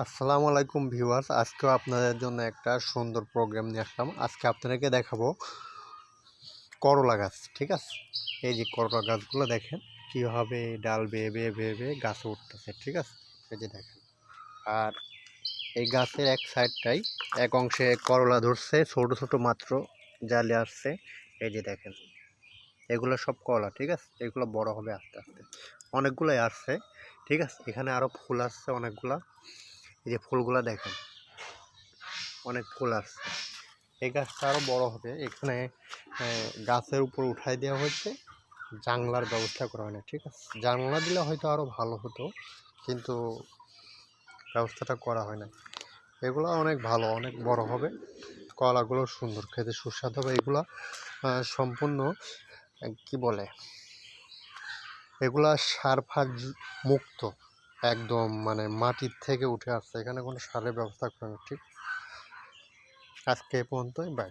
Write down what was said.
আসসালামু আলাইকুম ভিউয়ার্স, আজকেও আপনাদের জন্য একটা সুন্দর প্রোগ্রাম নিয়ে আসলাম। আজকে আপনাদেরকে দেখাবো করলা গাছ। ঠিক আছে, এই যে করলা গাছগুলো দেখেন কীভাবে ডাল বেয়ে বেয়ে বেয়ে বেয়ে গাছে উঠতেছে। ঠিক আছে, এই যে দেখেন। আর এই গাছের এক সাইডটাই এক অংশে করলা ধরছে, ছোট ছোট মাত্র জালে আসছে। এই যে দেখেন, এগুলো সব করলা। ঠিক আছে, এগুলো বড় হবে আস্তে আস্তে, অনেকগুলোই আসছে। ঠিক আছে, এখানে আরও ফুল আসছে অনেকগুলা। এই যে ফুলগুলা দেখেন, অনেক ফুল আসছে। এই গাছটা আরও বড় হবে। এখানে গাছের উপর উঠাই দেওয়া হয়েছে, জানলার ব্যবস্থা করা হয় না। ঠিক আছে, জানলা দিলে হয়তো আরও ভালো হতো, কিন্তু ব্যবস্থাটা করা হয় না। এগুলো অনেক ভালো, অনেক বড় হবে। কলাগুলো সুন্দর, খেতে সুস্বাদু হবে। এগুলা সম্পূর্ণ কি বলে, এগুলা সার ফার মুক্ত, একদম মানে মাটির থেকে উঠে আসছে। এখানে কোনো সারের ব্যবস্থা করে না। ঠিক, আজকে এ পর্যন্তই, বাই।